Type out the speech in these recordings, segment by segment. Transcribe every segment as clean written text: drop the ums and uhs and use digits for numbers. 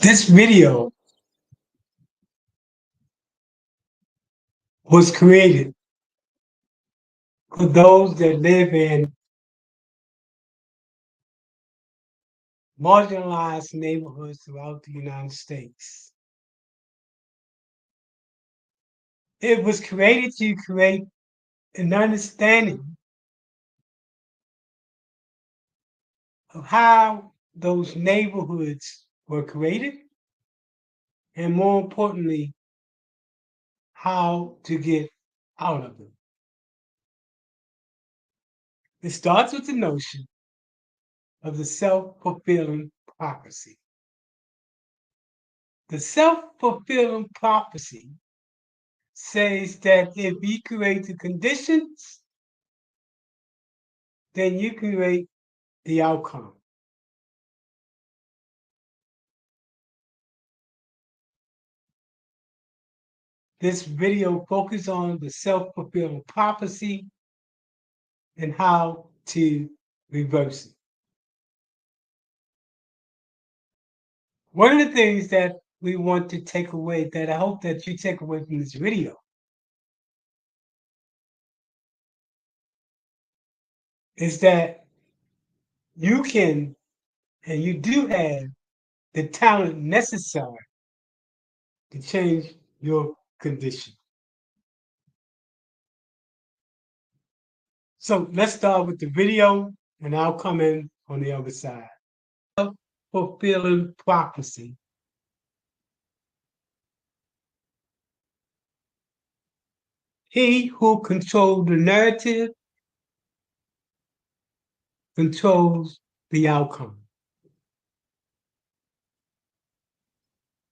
This video was created for those that live in marginalized neighborhoods throughout the United States. It was created to create an understanding of how those neighborhoods were created, and more importantly, how to get out of them. It starts with the notion of the self-fulfilling prophecy. The self-fulfilling prophecy says that if you create the conditions, then you create the outcome. This video focuses on the self-fulfilling prophecy and how to reverse it. One of the things that we want to take away, that I hope that you take away from this video, is that you can and you do have the talent necessary to change your condition. So let's start with the video, and I'll come in on the other side. Self-fulfilling prophecy. He who controls the narrative controls the outcome.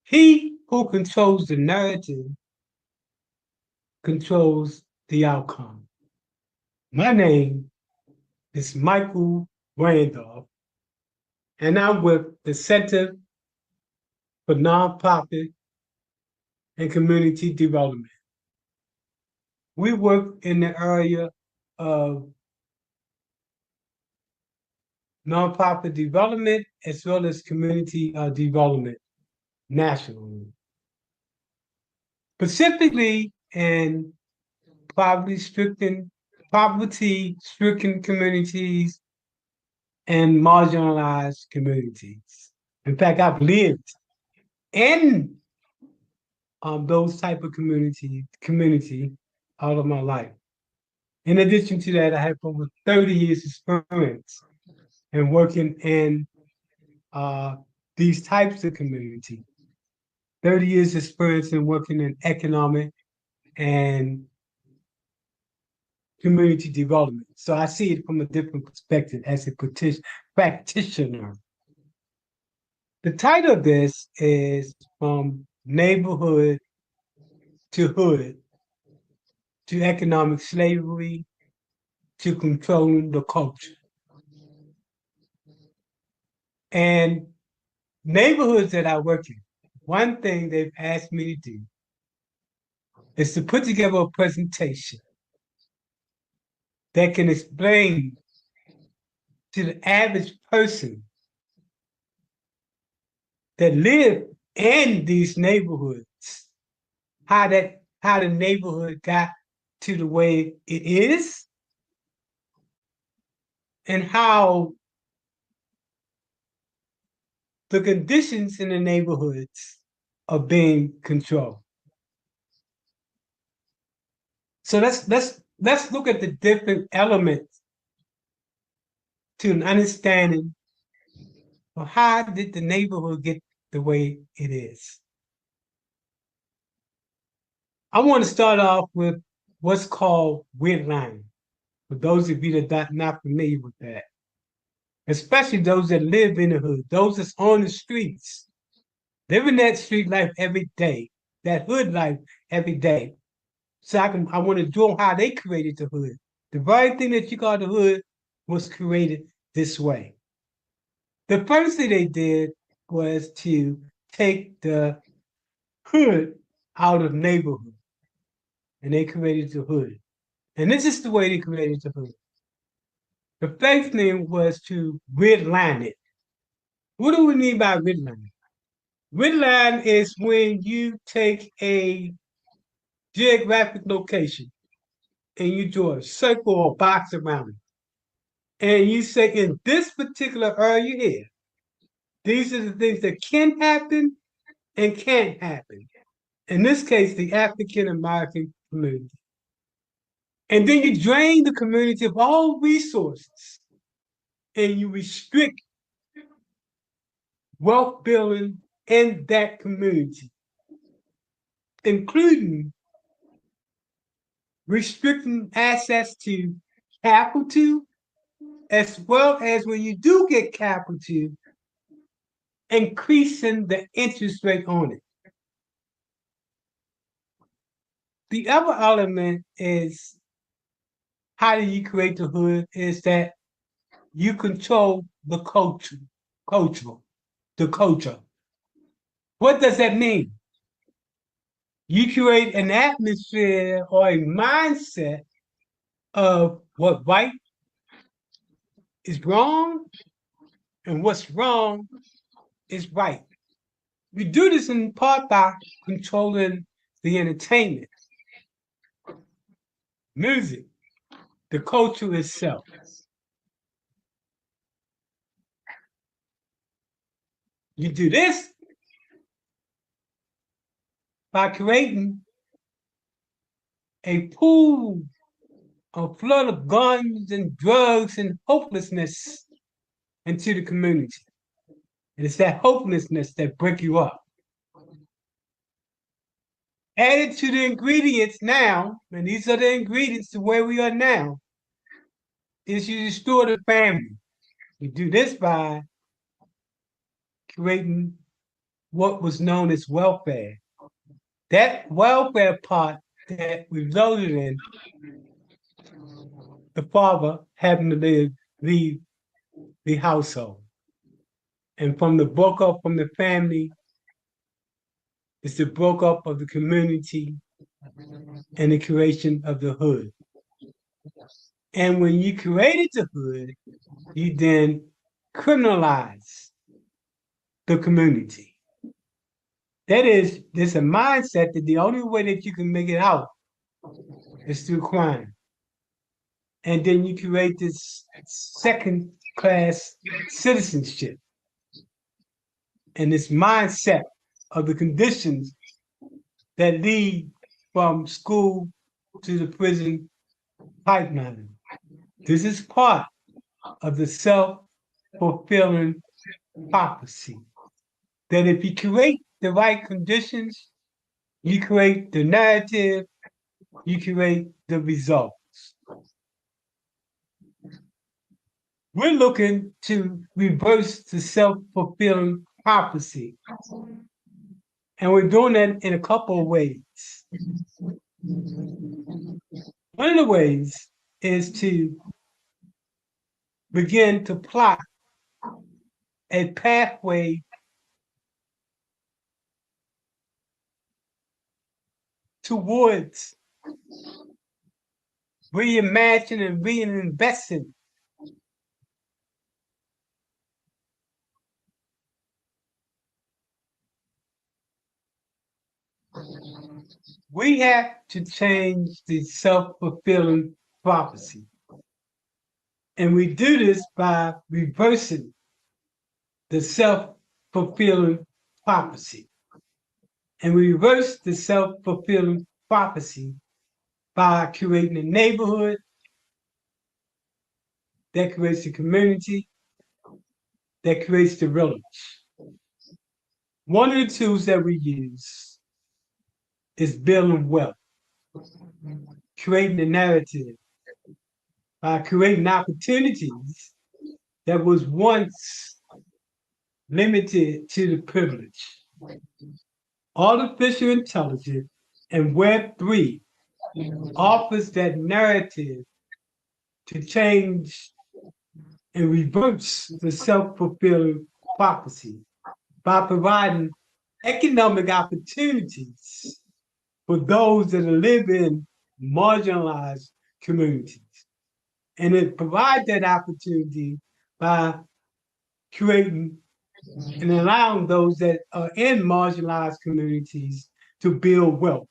He who controls the narrative controls the outcome. My name is Michael Randolph, and I'm with the Center for Nonprofit and Community Development. We work in the area of nonprofit development as well as community development nationally. Specifically in poverty-stricken communities and marginalized communities. In fact, I've lived in those type of community all of my life. In addition to that, I have over 30 years experience in working in these types of community. 30 years experience in working in economic and community development. So I see it from a different perspective as a practitioner. The title of this is From Neighborhood to Hood, to Economic Slavery, to Controlling the Culture. And neighborhoods that I work in, one thing they've asked me to do is to put together a presentation that can explain to the average person that live in these neighborhoods how the neighborhood got to the way it is, and how the conditions in the neighborhoods are being controlled. So let's look at the different elements to an understanding of how did the neighborhood get the way it is. I want to start off with what's called redlining. For those of you that are not familiar with that, especially those that live in the hood, those that's on the streets, living that street life every day, that hood life every day. So I want to draw how they created the hood. The very thing that you call the hood was created this way. The first thing they did was to take the hood out of neighborhood, and they created the hood. And this is the way they created the hood. The first thing was to redline it. What do we mean by redlining? Line is when you take a geographic location and you draw a circle or box around it. And you say, in this particular area here, these are the things that can happen and can't happen. In this case, the African American community. And then you drain the community of all resources and you restrict wealth building in that community, including restricting access to capital, as well as when you do get capital, increasing the interest rate on it. The other element is how do you create the hood is that you control the the culture. What does that mean? You create an atmosphere or a mindset of what right is wrong and what's wrong is right. We do this in part by controlling the entertainment, music, the culture itself. You do this by creating a pool, a flood of guns and drugs and hopelessness into the community. And it's that hopelessness that breaks you up. Added to the ingredients now, and these are the ingredients to where we are now, is you restore the family. You do this by creating what was known as welfare. That welfare part that resulted in the father having to leave the household. And from the broke up from the family, it's the broke up of the community and the creation of the hood. And when you created the hood, you then criminalize the community. That is, there's a mindset that the only way that you can make it out is through crime. And then you create this second class citizenship and this mindset of the conditions that lead from school to the prison pipeline. This is part of the self-fulfilling prophecy. That if you create the right conditions, you create the narrative, you create the results. We're looking to reverse the self-fulfilling prophecy. And we're doing that in a couple of ways. One of the ways is to begin to plot a pathway towards reimagining and reinvesting we have to change the self-fulfilling prophecy. And we do this by reversing the self-fulfilling prophecy. And we reverse the self-fulfilling prophecy by creating a neighborhood that creates a community that creates the village. One of the tools that we use is building wealth, creating a narrative by creating opportunities that was once limited to the privileged. Artificial intelligence and Web3 offers that narrative to change and reverse the self-fulfilling prophecy by providing economic opportunities for those that live in marginalized communities. And it provides that opportunity by creating and allowing those that are in marginalized communities to build wealth.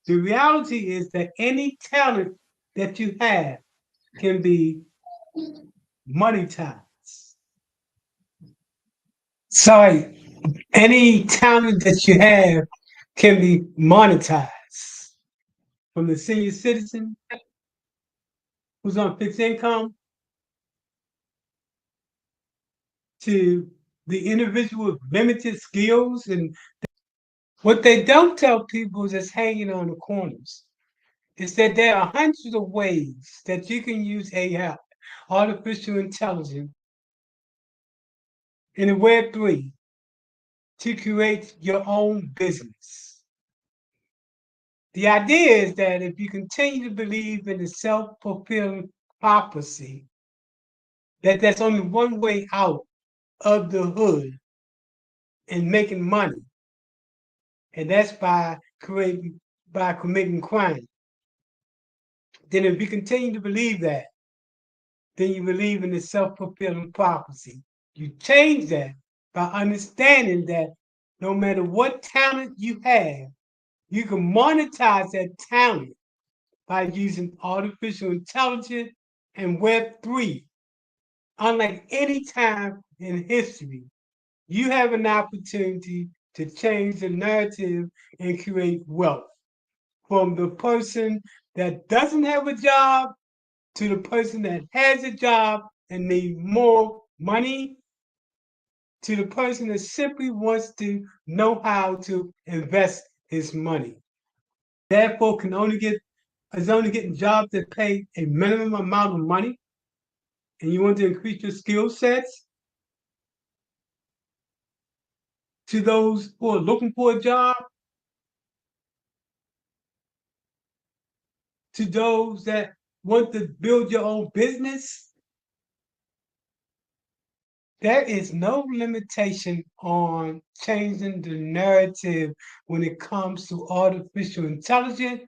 The reality is that any talent that you have can be monetized. Sorry, any talent that you have can be monetized. From the senior citizen who's on fixed income to the individual with limited skills. And what they don't tell people that's hanging on the corners is that there are hundreds of ways that you can use AI, artificial intelligence, in the Web3 to create your own business. The idea is that if you continue to believe in the self-fulfilling prophecy, that there's only one way out of the hood and making money, and that's by committing crime. Then if you continue to believe that, then you believe in the self-fulfilling prophecy. You change that by understanding that no matter what talent you have, you can monetize that talent by using artificial intelligence and Web3. Unlike any time in history, you have an opportunity to change the narrative and create wealth from the person that doesn't have a job to the person that has a job and needs more money to the person that simply wants to know how to invest his money. Therefore, is only getting jobs that pay a minimum amount of money, and you want to increase your skill sets to those who are looking for a job, to those that want to build your own business. There is no limitation on changing the narrative when it comes to artificial intelligence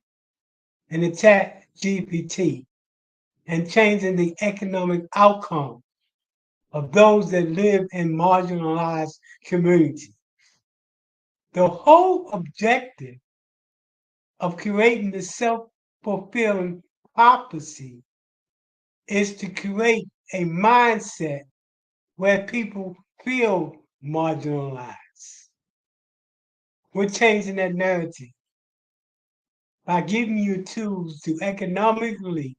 and the chat GPT and changing the economic outcome of those that live in marginalized communities. The whole objective of creating the self-fulfilling prophecy is to create a mindset where people feel marginalized. We're changing that narrative by giving you tools to economically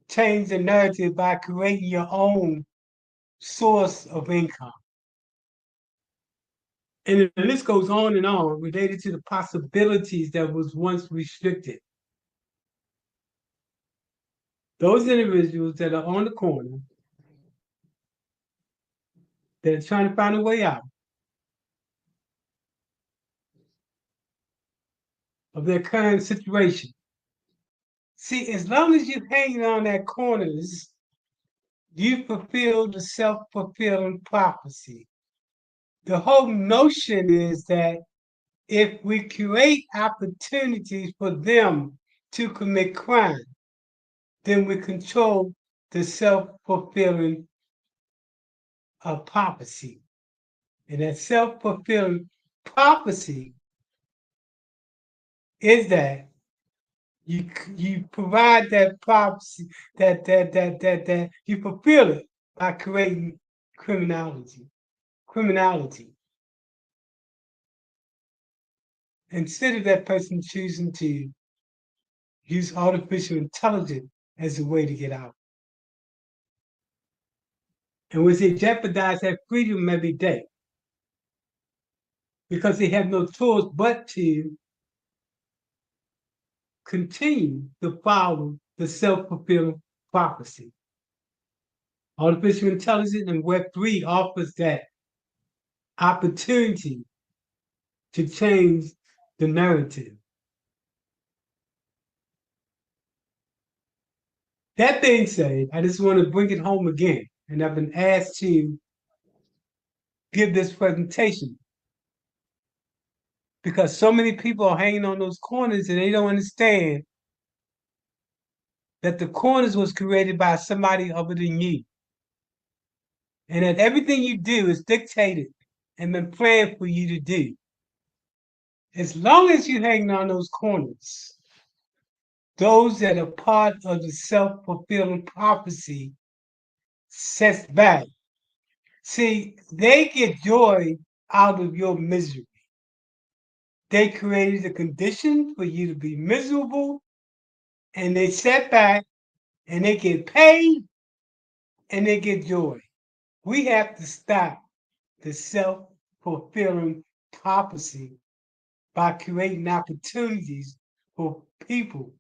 change the narrative by creating your own source of income. And the list goes on and on related to the possibilities that was once restricted. Those individuals that are on the corner, that are trying to find a way out of their current situation. See, as long as you're hanging on that corners, you fulfill the self-fulfilling prophecy. The whole notion is that if we create opportunities for them to commit crime, then we control the self-fulfilling prophecy. And that self-fulfilling prophecy is that you provide that prophecy that you fulfill it by creating criminality. Instead of that person choosing to use artificial intelligence as a way to get out. And when they jeopardize that freedom every day, because they have no choice but to continue to follow the self-fulfilling prophecy. Artificial intelligence and Web3 offers that opportunity to change the narrative. That being said, I just want to bring it home again, and I've been asked to give this presentation because so many people are hanging on those corners and they don't understand that the corners was created by somebody other than you. and that everything you do is dictated and been planned for you to do. As long as you hang on those corners, those that are part of the self-fulfilling prophecy sets back. See, they get joy out of your misery. They created the condition for you to be miserable, and they set back and they get paid and they get joy. We have to stop the self fulfilling prophecy by creating opportunities for people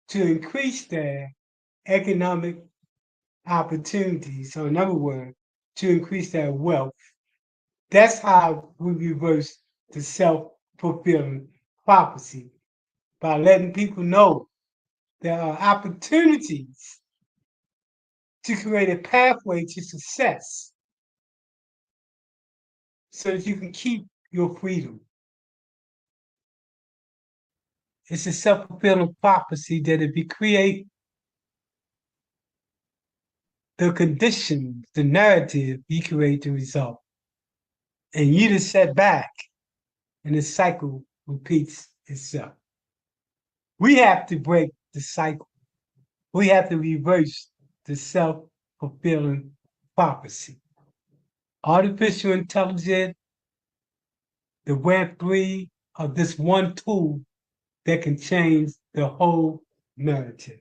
to increase their economic opportunities. So, in other words, to increase their wealth. That's how we reverse the self fulfilling prophecy by letting people know there are opportunities to create a pathway to success so that you can keep your freedom. It's a self fulfilling prophecy that if you create the conditions, the narrative, you create the result. And you just set back and the cycle repeats itself. We have to break the cycle. We have to reverse the self fulfilling prophecy. Artificial intelligence, the Web3 are this one tool that can change the whole narrative.